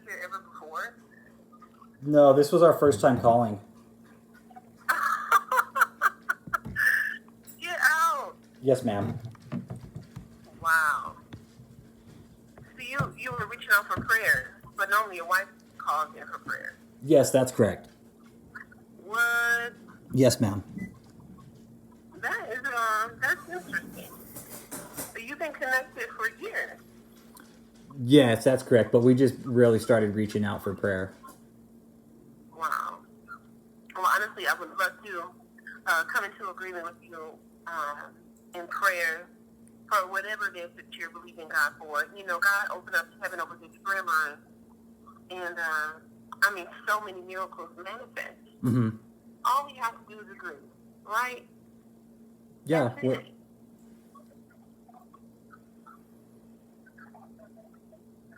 here ever before? No, this was our first time calling. Get out. Yes, ma'am. Wow. So you were reaching out for prayer, but normally your wife calls in for prayer. Yes, that's correct. What? Yes, ma'am. That's interesting. So you've been connected for years. Yes, that's correct. But we just really started reaching out for prayer. Wow. Well, honestly, I would love to come into agreement with you in prayer for whatever it is that you're believing God for. You know, God opened up heaven over this prayer line, and so many miracles manifest. Mm-hmm. All we have to do is agree, right? Yeah.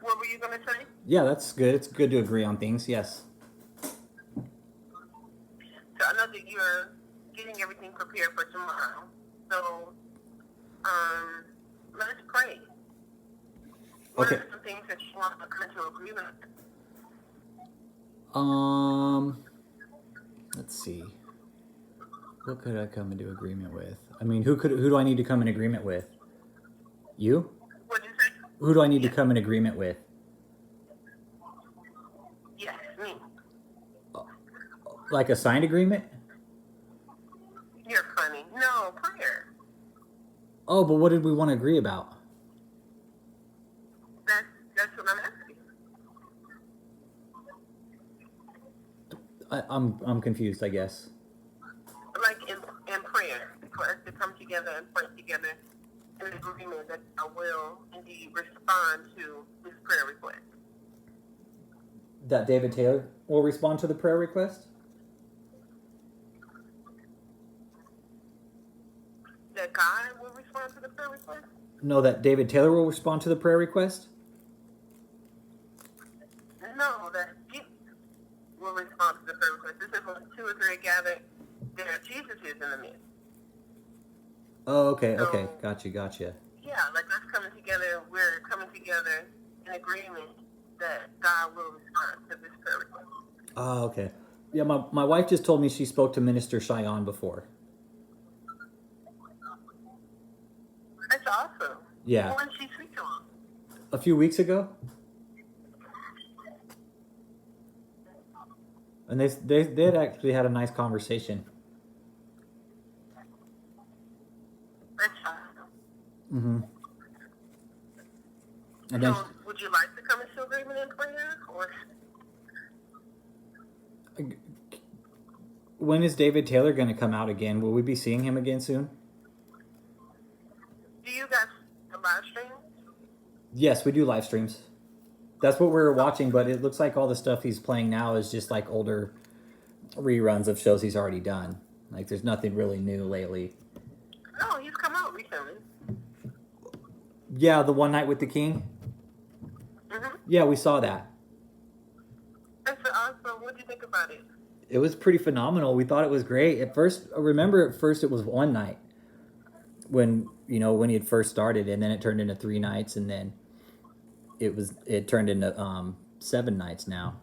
What were you going to say? Yeah, that's good. It's good to agree on things. Yes. So I know that you're getting everything prepared for tomorrow. So let's pray. What Okay. are some things that you want to come into agreement with? Let's see. What could I come into agreement with? I mean, who do I need to come in agreement with? You? What did you say? Who do I need to come in agreement with? Yes, me. Like a signed agreement? You're funny. No, prayer. Oh, but what did we want to agree about? That's what I'm asking. I'm confused, I guess. Like in prayer, for us to come together and pray together in agreement that I will indeed respond to this prayer request. That David Taylor will respond to the prayer request? That God will respond to the prayer request? No, that David Taylor will respond to the prayer request? No, that Jesus will respond to the prayer request. This is when 2 or 3 are gathered, there Jesus is in the midst. Oh, okay, So, okay. Gotcha. Yeah, like us coming together, we're coming together in agreement that God will respond to this prayer request. Oh, okay. Yeah, my wife just told me she spoke to Minister Cheyenne before. That's awesome. Yeah. When did she speak to him? A few weeks ago? And they had actually had a nice conversation. That's awesome. Mm-hmm. And then, So, would you like to come into agreement in prayer? Or when is David Taylor going to come out again? Will we be seeing him again soon? do you guys do live stream? Yes, we do live streams. That's what we're watching, but it looks like all the stuff he's playing now is just like older reruns of shows he's already done. Like there's nothing really new lately. No, he's come out recently. Yeah, the One Night with the King. Mm-hmm. Yeah, we saw that. That's awesome. What do you think about it? It was pretty phenomenal. We thought it was great. At first it was one night when he had first started, and then it turned into 3 nights, and then it turned into 7 nights now.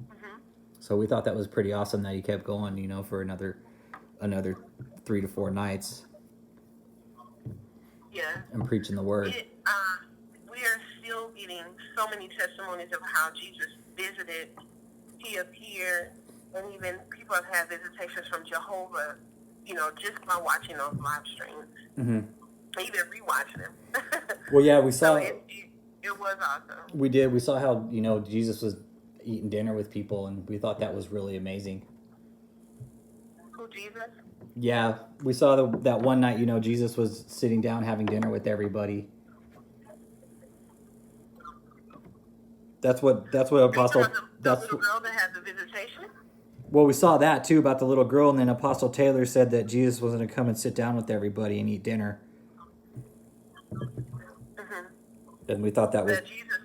Mm-hmm. So we thought that was pretty awesome that he kept going, for another 3 to 4 nights. Yeah. And preaching the word. We are still getting so many testimonies of how Jesus visited, he appeared, and even people have had visitations from Jehovah, just by watching those live streams. Mm-hmm. Even rewatching them. Well, yeah, we saw. So it was awesome. We did. We saw how Jesus was eating dinner with people, and we thought that was really amazing. Who, Jesus? Yeah, we saw that one night. Jesus was sitting down having dinner with everybody. That's what Apostle. The little girl that had the visitation. Well, we saw that too about the little girl, and then Apostle Taylor said that Jesus was going to come and sit down with everybody and eat dinner. Mm-hmm. And we thought that was. That Jesus.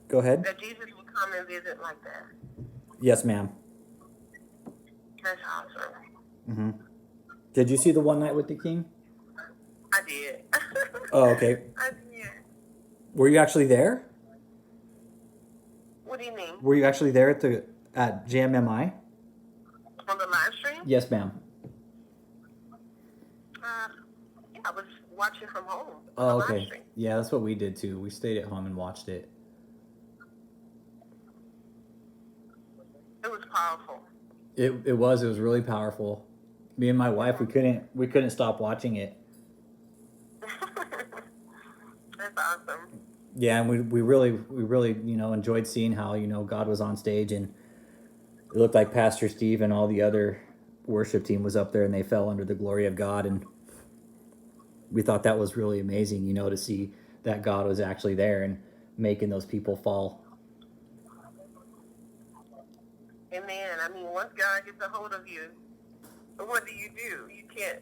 Go ahead. That Jesus would come and visit like that. Yes, ma'am. That's awesome. Mm-hmm. Did you see the One Night with the King? I did. Oh, okay. I did. Were you actually there? What do you mean? Were you actually there at JMMI? On the live stream? Yes, ma'am. Yeah, I was watching from home. Oh, on the live okay. stream. Yeah, that's what we did too. We stayed at home and watched it. It was powerful. It was really powerful. Me and my wife, we couldn't stop watching it. That's awesome. Yeah, and we really enjoyed seeing how God was on stage, and it looked like Pastor Steve and all the other worship team was up there, and they fell under the glory of God, and we thought that was really amazing, to see that God was actually there and making those people fall. Amen. I mean, once God gets a hold of you, what do? You can't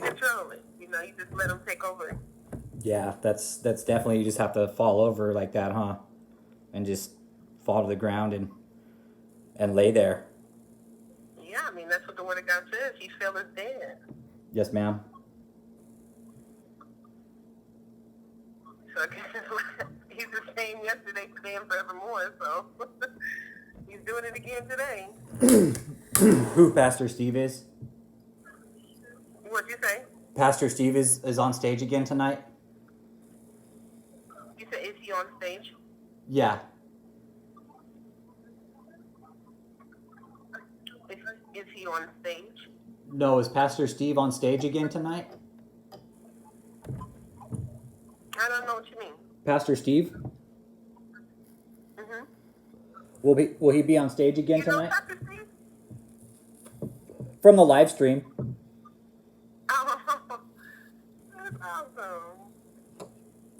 control it. You just let him take over. Yeah, that's definitely, you just have to fall over like that, huh? And just fall to the ground and lay there. Yeah, I mean, that's what the Word of God says. He fell as dead. Yes, ma'am. So I guess he's the same yesterday, today, and forevermore. So he's doing it again today. Who Pastor Steve is? What'd you say? Pastor Steve is on stage again tonight? You said, is he on stage? Yeah. Is he on stage? No, is Pastor Steve on stage again tonight? I don't know what you mean. Pastor Steve? Mm-hmm. Will he be on stage again tonight? Pastor Steve? From the live stream. Oh, that's awesome.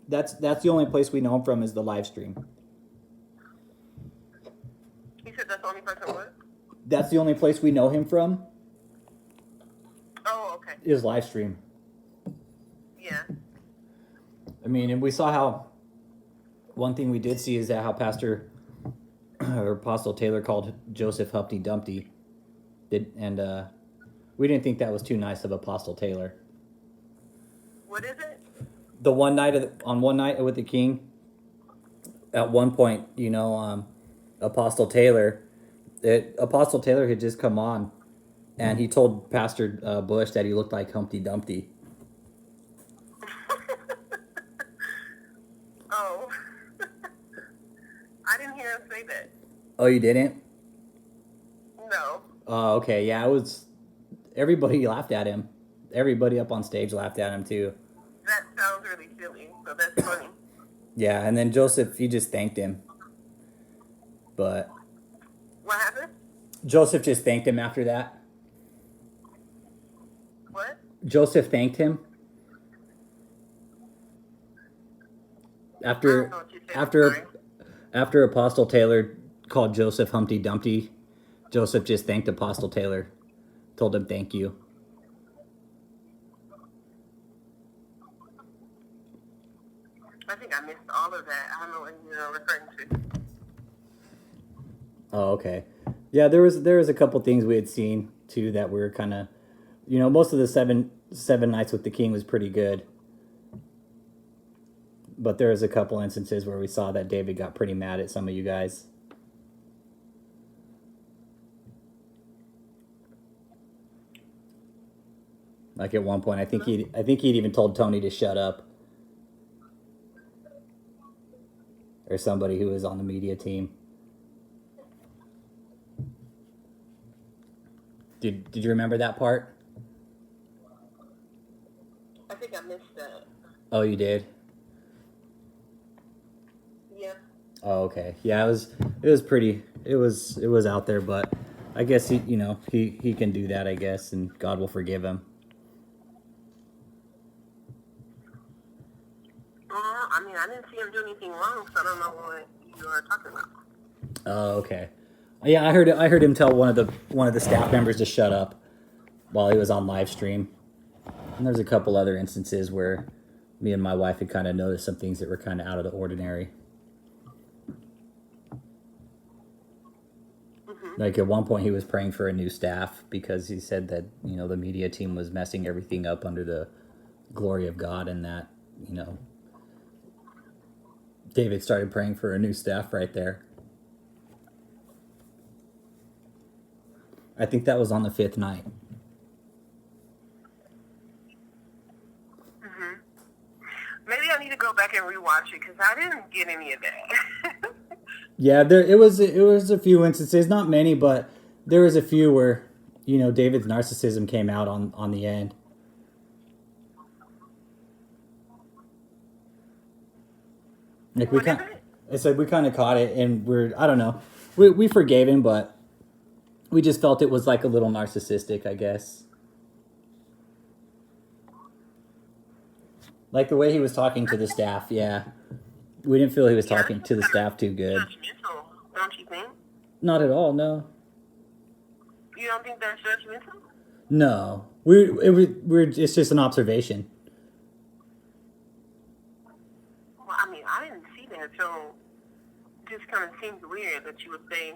That's the only place we know him from is the live stream. He said that's the only person what? That's the only place we know him from. Oh, okay. Is live stream. Yeah. I mean, and we saw how one thing we did see is that how Pastor or Apostle Taylor called Joseph Humpty Dumpty. And we didn't think that was too nice of Apostle Taylor. What is it? The one night on one night with the King, at one point, Apostle Taylor had just come on, and he told Pastor Busch that he looked like Humpty Dumpty. Oh. I didn't hear him say that. Oh, you didn't? No. Oh, okay. Yeah, everybody laughed at him. Everybody up on stage laughed at him too. That sounds really silly, so that's funny. Yeah, and then Joseph, he just thanked him. But What happened? Joseph just thanked him after that. What? Joseph thanked him. After Apostle Taylor called Joseph Humpty Dumpty, Joseph just thanked Apostle Taylor. Told him thank you. I think I missed all of that. I don't know what you're referring to. Oh, okay. Yeah, there was a couple things we had seen too that were kind of, most of the seven nights with the King was pretty good. But there was a couple instances where we saw that David got pretty mad at some of you guys. Like at one point, I think he'd even told Tony to shut up. Or somebody who was on the media team. Did you remember that part? I think I missed that. Oh, you did? Yeah. Oh, okay. Yeah, it was pretty. It was out there, but I guess he can do that, I guess, and God will forgive him. I mean, I didn't see him do anything wrong, so I don't know what you are talking about. Oh, okay. Yeah, I heard him tell one of the staff members to shut up while he was on live stream. And there's a couple other instances where me and my wife had kind of noticed some things that were kind of out of the ordinary. Mm-hmm. Like at one point he was praying for a new staff because he said that, the media team was messing everything up under the glory of God, and that, David started praying for a new staff right there. I think that was on the 5th night. Hmm. Maybe I need to go back and rewatch it because I didn't get any of that. Yeah, it was a few instances, not many, but there was a few where, you know, David's narcissism came out on the end. Like What is it? it's like we kind of caught it, and I don't know, we forgave him, but we just felt it was like a little narcissistic, I guess. Like the way he was talking to the staff, yeah. We didn't feel he was Yeah, talking to the staff too good. judgmental, don't you think? Not at all, no. You don't think that's judgmental? No. It's just an observation. Well, I mean, I didn't see that, so it just kind of seems weird that you would say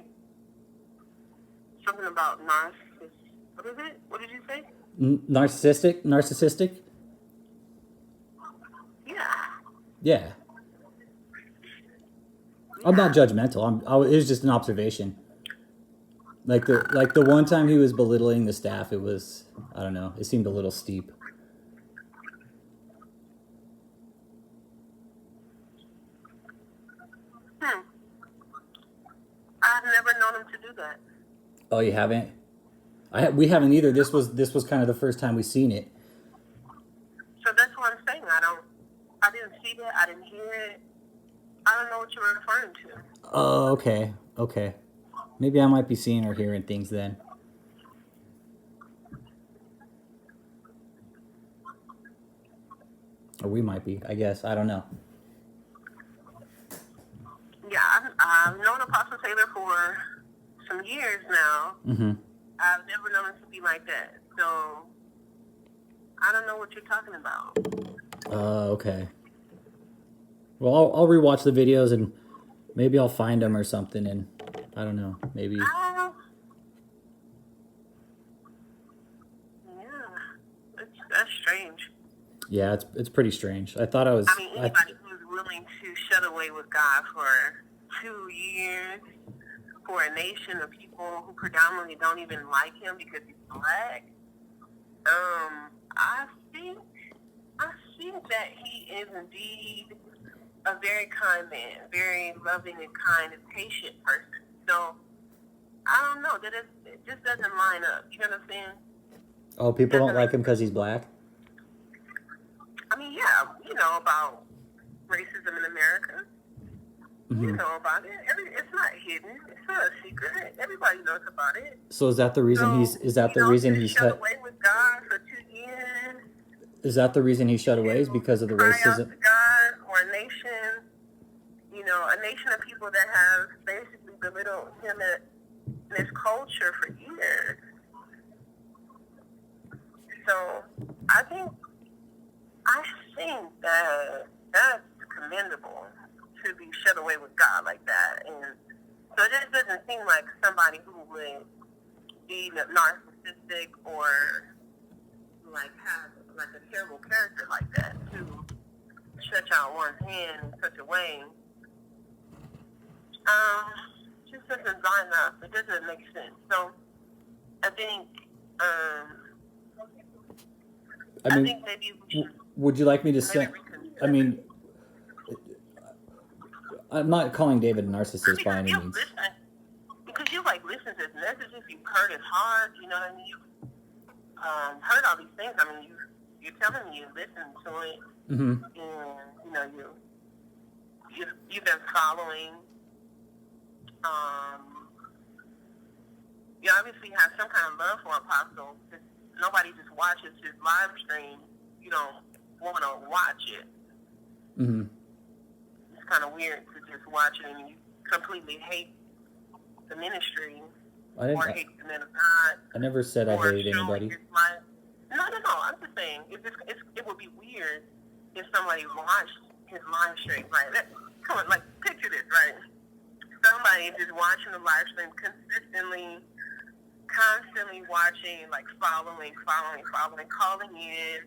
something about narcissist. What is it? What did you say? Narcissistic? Yeah. Yeah. I'm not judgmental. It was just an observation. Like the one time he was belittling the staff, it was, I don't know, it seemed a little steep. I've never known him to do that. Oh, you haven't? We haven't either. This was kind of the first time we've seen it. So that's what I'm saying. I didn't see that. I didn't hear it. I don't know what you're referring to. Oh, okay. Maybe I might be seeing or hearing things then. Or we might be, I guess. I don't know. Yeah, I've known Apostle Taylor for some years now. Mm-hmm. I've never known him to be like that. So I don't know what you're talking about. Okay. Well, I'll rewatch the videos and maybe I'll find them or something, and I don't know, maybe. Yeah, that's strange. Yeah, it's pretty strange. I thought I was. I mean, anybody who's willing to shut away with God for 2 years, for a nation of people who predominantly don't even like him because he's black. I think that he is indeed a very kind man, very loving and kind and patient person. So I don't know it just doesn't line up. You know what I'm saying? Oh, people don't like him because he's black? I mean, yeah, you know about racism in America. Mm-hmm. You know about it. It's not hidden. It's not a secret. Everybody knows about it. So is that the reason he's shut away with God for 2 years? Is that the reason he shut away? Is because of the cry racism? out to God or a nation, a nation of people that have basically belittled him and his culture for years. So I think that that's commendable to be shut away with God like that. And so it just doesn't seem like somebody who would be narcissistic or like have like a terrible character like that to stretch out one's hand in such a way. Just doesn't line up. It doesn't make sense. So I think I think maybe we should. Would you like me to send? I mean, I'm not calling David a narcissist by any means. Because you listen to his messages, you've heard his heart. You know what I mean? You've heard all these things. I mean, you're telling me you listen to it, Mm-hmm. and you've been following. You obviously have some kind of love for Apostle. Nobody just watches his live stream. You don't want to watch it. Mm-hmm. It's kind of weird to just watch it and you completely hate the ministry or hate the men of God. I never said I hated anybody. No. I'm just saying it would be weird if somebody watched his live stream. Right? Come on, picture this, right? Somebody just watching the live stream consistently, constantly watching, following, calling in,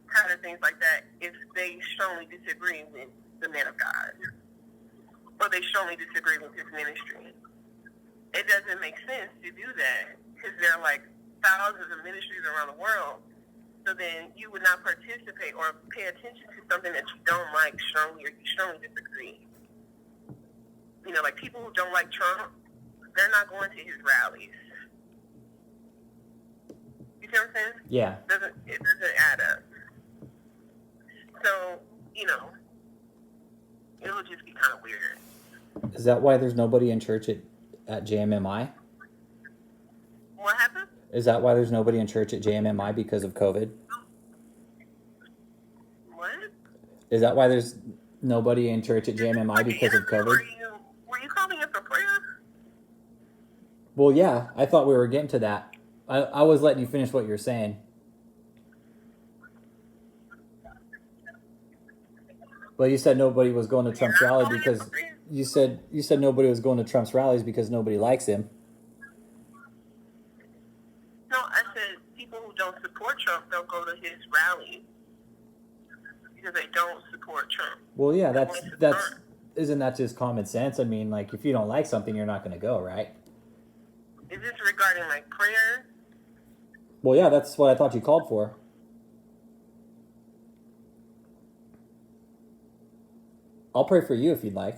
kind of things like that, if they strongly disagree with the man of God, or they strongly disagree with his ministry. It doesn't make sense to do that because there are like thousands of ministries around the world. So then you would not participate or pay attention to something that you don't like strongly, or you strongly disagree. You know, like people who don't like Trump, they're not going to his rallies. You see what I'm saying? Yeah. It doesn't add up. So, you know, it will just be kind of weird. Is that why there's nobody in church at JMMI? What happened? Is that why there's nobody in church at JMMI because of COVID? What? Is that why there's nobody in church at JMMI because of COVID? Were you calling us for prayer? Well, yeah, I thought we were getting to that. I was letting you finish what you're saying. Well, you said nobody was going to Trump's rally because you said nobody was going to Trump's rallies because nobody likes him. No, I said people who don't support Trump don't go to his rallies because they don't support Trump. Well, yeah, that's isn't that just common sense? I mean, like if you don't like something, you're not going to go, right? Is this regarding like prayer? Well, yeah, that's what I thought you called for. I'll pray for you if you'd like.